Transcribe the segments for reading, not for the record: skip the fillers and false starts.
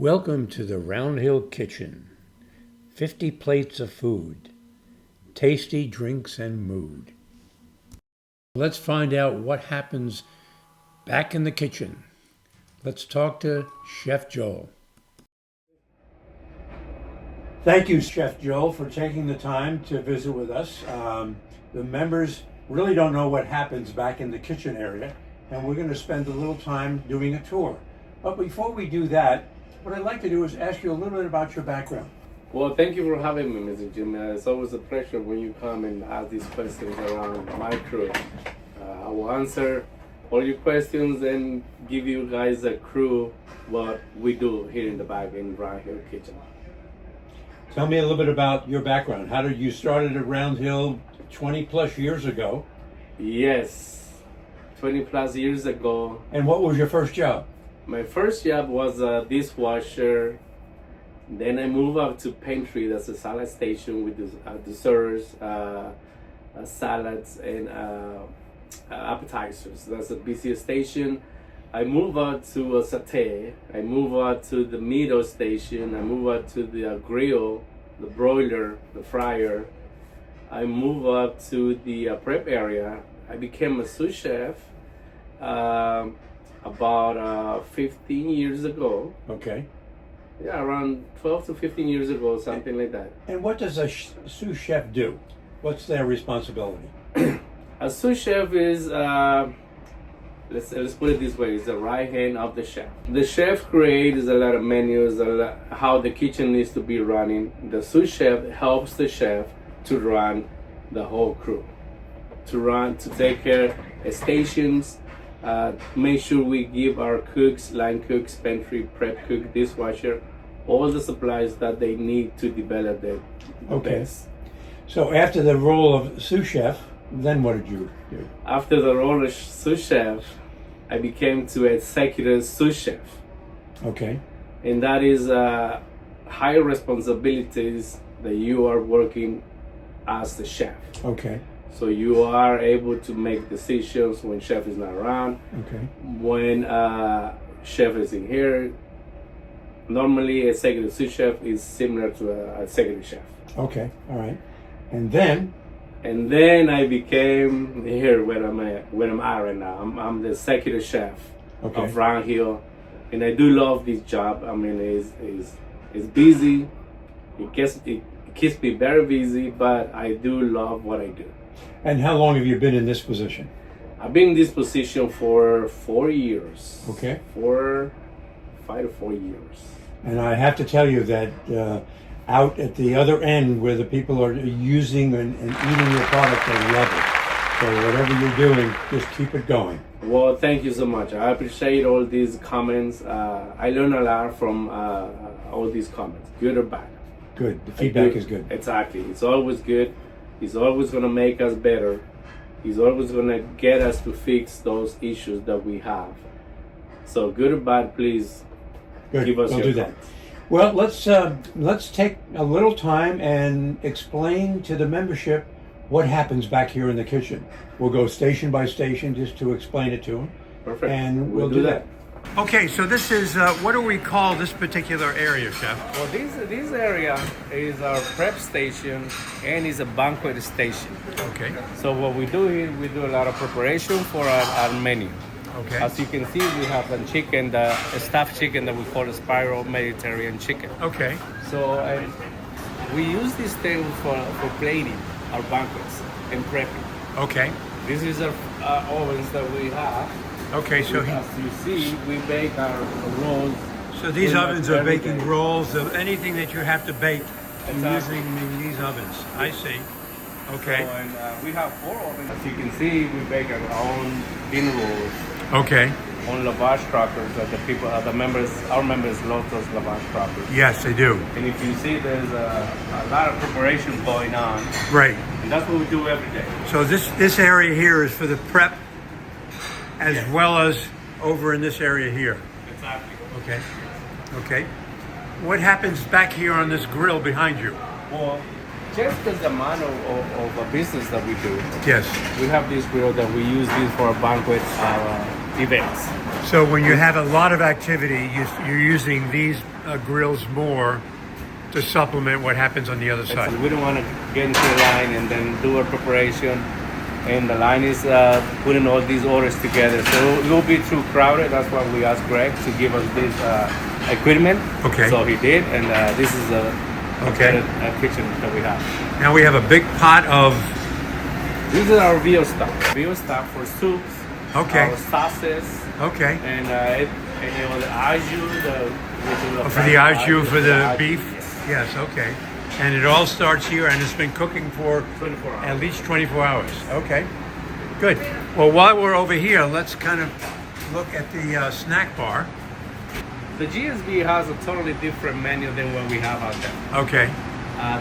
Welcome to the Roundhill Kitchen. 50 plates of food, tasty drinks and mood. Let's find out what happens back in the kitchen. Let's talk to Chef Joel. Thank you, Chef Joel, for taking the time to visit with us. The members really don't know what happens back in the kitchen area, and we're going to spend a little time doing a tour. But before we do that, what I'd like to do is ask you a little bit about your background. Well, thank you for having me, Mr. Jim. It's always a pleasure when you come and ask these questions around my crew. I will answer all your questions and give you guys a crew what we do here in the back in Roundhill Kitchen. Tell me a little bit about your background. How did you started at Roundhill 20 plus years ago? Yes, 20 plus years ago. And what was your first job? My first job was a dishwasher. Then I moved up to pantry. That's a salad station with desserts, salads, and appetizers. That's a busy station. I moved out to a satay. I moved out to the middle station. I moved out to the grill, the broiler, the fryer. I moved up to the prep area. I became a sous chef about 15 years ago. Okay. Yeah, around 12 to 15 years ago, something like that. And what does a sous chef do? What's their responsibility? A sous chef is, let's put it this way, is the right hand of the chef. The chef creates a lot of menus, how the kitchen needs to be running. The sous chef helps the chef to run the whole crew, to take care of stations, make sure we give our cooks, line cooks, pantry, prep cook, dishwasher, all the supplies that they need to develop the best. So after the role of sous chef, then what did you do? After the role of sous chef, I became to executive sous chef. Okay. And that is high responsibilities that you are working as the chef. Okay. So you are able to make decisions when chef is not around. Okay. When chef is in here, normally executive sous chef is similar to a executive chef. Okay. All right. And then I became here where I'm at right now. I'm the executive chef of Roundhill, and I do love this job. I mean, it's busy. It keeps me very busy, but I do love what I do. And how long have you been in this position? I've been in this position for 4 years. Okay. 5 to 4 years. And I have to tell you that out at the other end where the people are using and eating your product, they love it. So whatever you're doing, just keep it going. Well, thank you so much. I appreciate all these comments. I learn a lot from all these comments, good or bad. Good. The feedback is good. Exactly. It's always good. It's always going to make us better. It's always going to get us to fix those issues that we have. So good or bad, please give us we'll your do that. Well, let's take a little time and explain to the membership what happens back here in the kitchen. We'll go station by station just to explain it to them. Perfect. And we'll do that. Okay, so this is, what do we call this particular area, Chef? Well, this area is our prep station and is a banquet station. Okay. So what we do here, we do a lot of preparation for our menu. Okay. As you can see, we have a chicken, the stuffed chicken that we call a spiral Mediterranean chicken. Okay. So we use this thing for plating our banquets and prepping. Okay. This is our ovens that we have. Okay, so as you see, we bake our rolls. So these ovens are baking rolls of anything that you have to bake using these ovens. I see. Okay. So, and we have 4 ovens. As you can see, we bake our own dinner rolls. Okay. On lavash crackers that our members love those lavash crackers. Yes, they do. And if you see, there's a lot of preparation going on. Right. And that's what we do every day. So this area here is for the prep, as well as over in this area here. Exactly. Okay. Okay. What happens back here on this grill behind you? Well, just as the amount of a business that we do. Yes. We have this grill that we use this for a banquet events. So when you have a lot of activity, you're using these grills more to supplement what happens on the other side. We don't want to get into the line and then do a preparation, and the line is putting all these orders together. So it will be too crowded. That's why we asked Greg to give us this equipment. Okay. So he did, and this is a kitchen that we have. Now we have a big pot of. This is our veal stock. Veal stock for soups. Okay. Our sauces. Okay. And the au jus, For the au jus for the au beef. jus, Yes. Okay. And it all starts here, and it's been cooking for 24 hours. at least 24 hours. Okay. Good. Well, while we're over here, let's kind of look at the snack bar. The GSB has a totally different menu than what we have out there. Okay.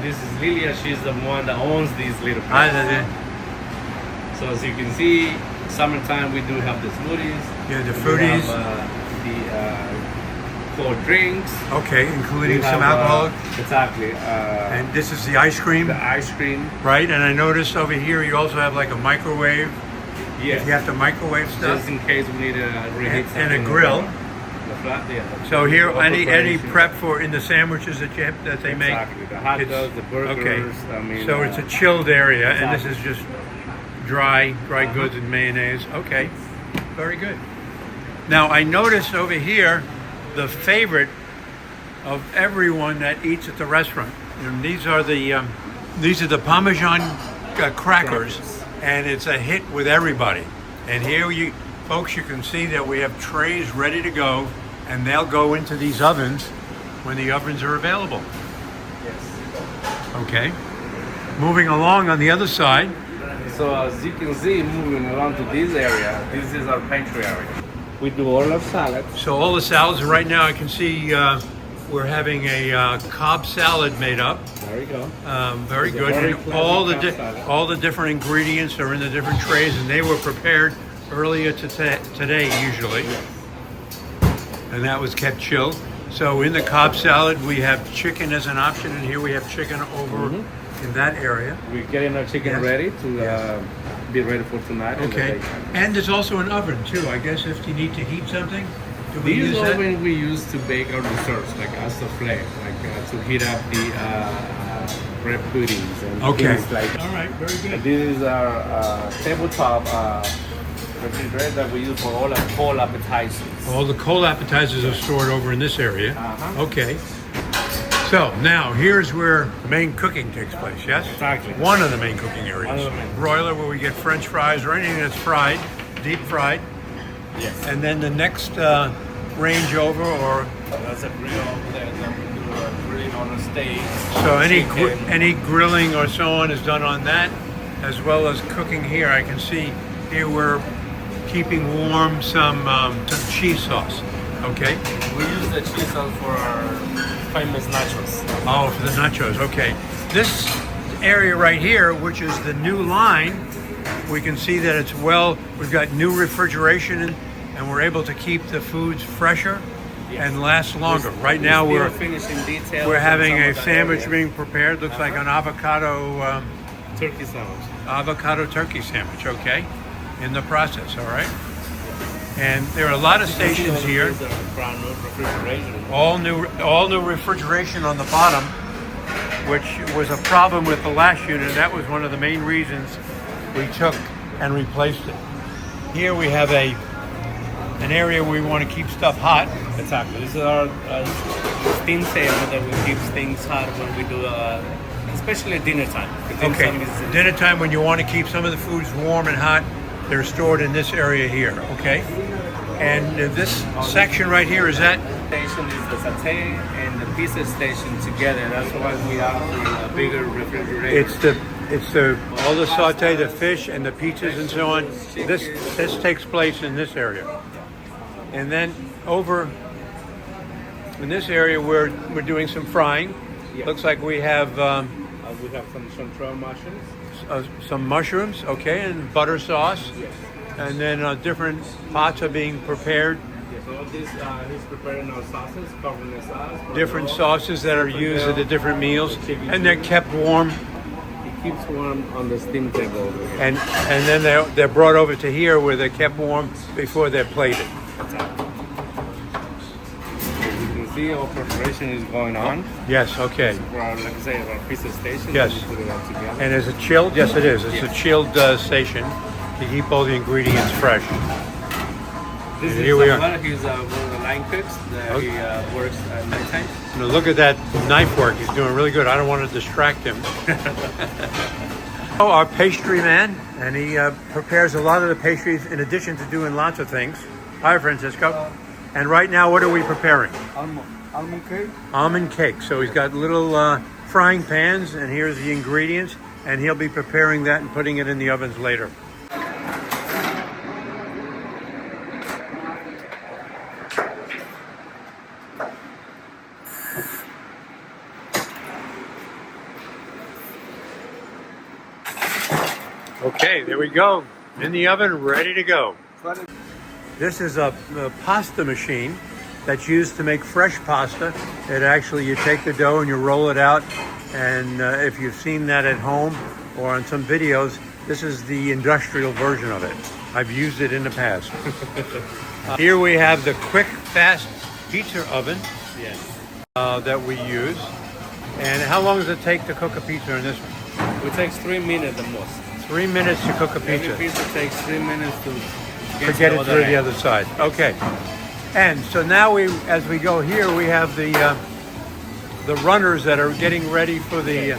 This is Lilia. She's the one that owns these little I, places. So as you can see, summertime we do have the smoothies. Yeah, the We fruities. have, the cold drinks. Okay, including We some have, alcohol. Exactly. And this is the ice cream, The ice cream. right? And I noticed over here you also have like a microwave. Yes. If you have to microwave stuff. Just in case we need to reheat And a something. grill. The flat, yeah. So here, All any preparation. prep for in the sandwiches that you have, that they make. Exactly. The hot It's- dogs, the burgers. okay. I mean, So it's a chilled area, and this exactly. is just dry goods and mayonnaise. Okay, very good. Now I noticed over here the favorite of everyone that eats at the restaurant. And these are the Parmesan crackers, and it's a hit with everybody. And here you folks, you can see that we have trays ready to go, and they'll go into these ovens when the ovens are available. Yes. Okay. Moving along on the other side. So as you can see, moving along to this area, this is our pantry area. We do all our salads. So all the salads right now, I can see we're having a Cobb salad made up. There you go. Very It's a good. very And all the classic Cobb salad. all the different ingredients are in the different trays, and they were prepared earlier today usually, and that was kept chilled. So in the Cobb salad, we have chicken as an option, and here we have chicken over in that area. We're getting our chicken Yes. ready to be ready for tonight. and the Okay. daytime. And there's also an oven too. I guess if you need to heat something, do we These use that? ovens we use to bake our desserts, like as a flame, to heat up the bread puddings and Okay. things like. All right. Very good. And this is our tabletop refrigerator that we use for all our cold appetizers. All the cold appetizers are stored over in this area. Uh-huh. Okay. So now here's where the main cooking takes place, yes? Exactly. One of the main cooking One areas. of the main. Broiler, where we get French fries or anything that's fried, deep fried. Yes. And then the next range over, or That's a grill that we do grilling on a steak. so chicken. any grilling or so on is done on that, as well as cooking here. I can see here we're keeping warm some cheese sauce. Okay. We use the cheese sauce for our famous nachos. Oh, for the nachos. Okay. This area right here, which is the new line, we can see that it's we've got new refrigeration, and we're able to keep the foods fresher and last longer. Right now Still we're finishing details. we're having on some a of that sandwich area. being prepared. Looks like an Turkey sandwich. avocado turkey sandwich. Okay, in the process. All right. And there are a lot of stations here. These are brand new refrigeration. All new refrigeration on the bottom, which was a problem with the last unit. That was one of the main reasons we took and replaced it. Here we have an area where we want to keep stuff hot. Exactly. This is our steam saver that we keep things hot when we do, especially at dinner time. Okay, dinner time when you want to keep some of the foods warm and hot, they're stored in this area here. Okay, and this section right here, is that? Station is the satay and the pizza station together. That's why we have a bigger refrigerator. It's the all the saute, the fish and the pizzas and so on. This takes place in this area, and then over in this area we're doing some frying. Yeah. Looks like we have we have some chanterelle mushrooms. some mushrooms, okay, and butter sauce, and then different pots are being prepared. Yes, all this he's preparing our sauces, covering sauce. Different sauces that are used at the different meals, and they're kept warm keeps warm on the steam table over here. And then they're brought over to here where they're kept warm before they're plated. You can see our preparation is going on. Yes, okay. For our, like I say, our pizza station. Yes. We put it all together. And is it chilled? Yes, it is. It's a chilled station to keep all the ingredients fresh. This Here is we are. He's one of the line cooks. He works at nighttime. Now look at that knife work. He's doing really good. I don't want to distract him. Oh, our pastry man, and he prepares a lot of the pastries in addition to doing lots of things. Hi, Francisco. And right now, what are we preparing? Almond cake. Almond cake. So he's got little frying pans, and here's the ingredients, and he'll be preparing that and putting it in the ovens later. Okay, there we go. In the oven, ready to go. This is a pasta machine that's used to make fresh pasta. It actually, you take the dough and you roll it out. And if you've seen that at home or on some videos, this is the industrial version of it. I've used it in the past. Here we have the quick, fast pizza oven that we use. And how long does it take to cook a pizza in this one? It takes 3 minutes the most. 3 minutes to cook a pizza. Every pizza takes 3 minutes to get it through the other side. Okay. And so now as we go here, we have the runners that are getting ready for the.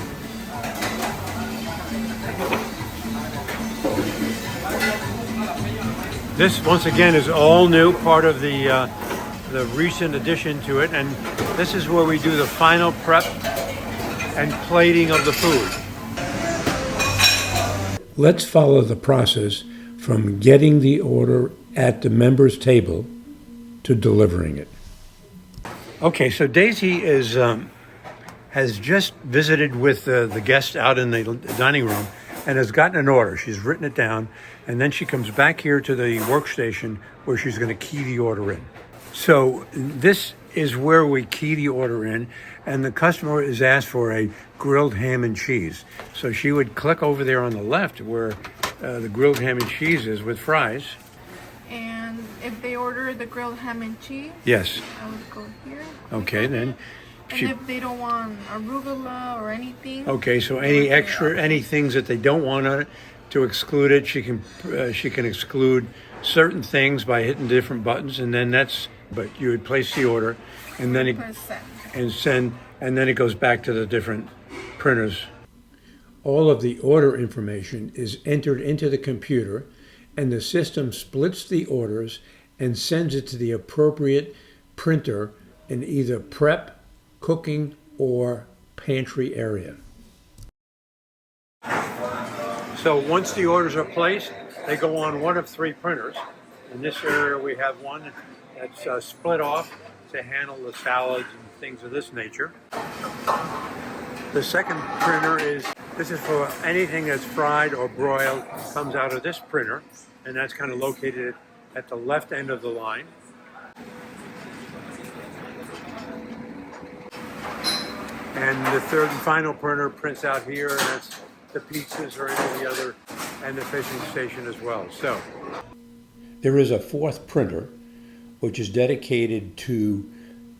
This once again is all new, part of the recent addition to it, and this is where we do the final prep and plating of the food. Let's follow the process from getting the order at the member's table to delivering it. Okay, so Daisy has just visited with the guest out in the dining room and has gotten an order. She's written it down, and then she comes back here to the workstation where she's going to key the order in. So this is where we key the order in, and the customer is asked for a grilled ham and cheese. So she would click over there on the left where the grilled ham and cheese is with fries. And if they order the grilled ham and cheese, Yes. I would go here. Okay, then. And if they don't want arugula or anything, Okay, so any extra, any things that they don't want on it, to exclude it, she can exclude certain things by hitting different buttons, and then but you would place the order, and then and then it goes back to the different printers. All of the order information is entered into the computer, and the system splits the orders and sends it to the appropriate printer in either prep, cooking, or pantry area. So once the orders are placed, they go on one of 3 printers. In this area we have one that's split off to handle the salads and things of this nature. The second printer this is for anything that's fried or broiled, comes out of this printer, and that's kind of located at the left end of the line. And the third and final printer prints out here, and that's the pizzas or any of the other, and the fishing station as well. So there is a 4th printer, which is dedicated to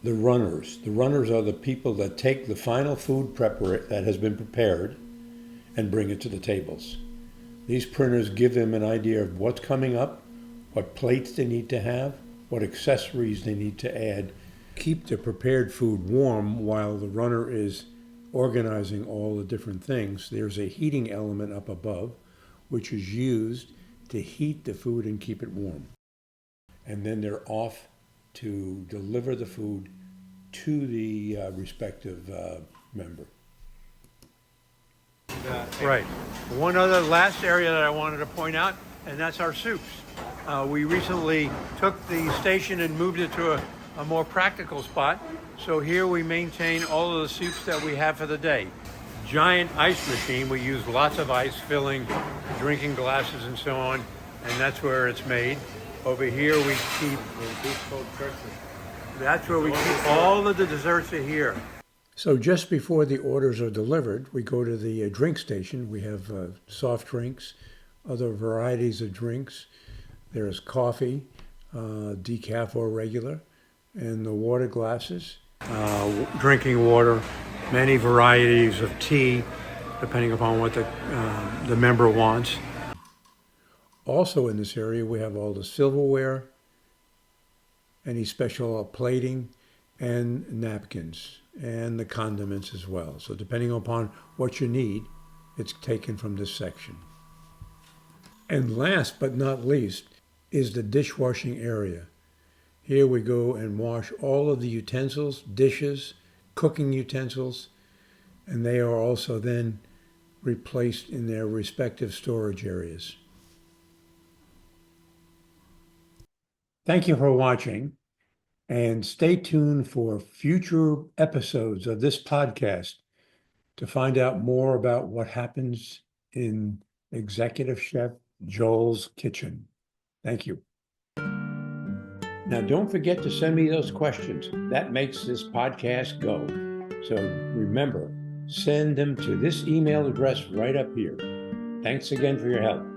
the runners. The runners are the people that take the final food that has been prepared and bring it to the tables. These printers give them an idea of what's coming up, what plates they need to have, what accessories they need to add. Keep the prepared food warm while the runner is organizing all the different things. There's a heating element up above, which is used to heat the food and keep it warm. And then they're off to deliver the food to the respective member. Right. One other last area that I wanted to point out, and that's our soups. We recently took the station and moved it to a more practical spot. So here we maintain all of the soups that we have for the day. Giant ice machine. We use lots of ice, filling drinking glasses and so on, and that's where it's made. Over here we keep, that's where we keep all of the desserts are here. So just before the orders are delivered, we go to the drink station. We have soft drinks, other varieties of drinks. There's coffee, decaf or regular, and the water glasses, drinking water, many varieties of tea, depending upon what the member wants. Also in this area, we have all the silverware, any special plating, and napkins, and the condiments as well. So depending upon what you need, it's taken from this section. And last but not least is the dishwashing area. Here we go and wash all of the utensils, dishes, cooking utensils, and they are also then replaced in their respective storage areas. Thank you for watching, and stay tuned for future episodes of this podcast to find out more about what happens in Executive Chef Joel's kitchen. Thank you. Now, don't forget to send me those questions. That makes this podcast go. So remember, send them to this email address right up here. Thanks again for your help.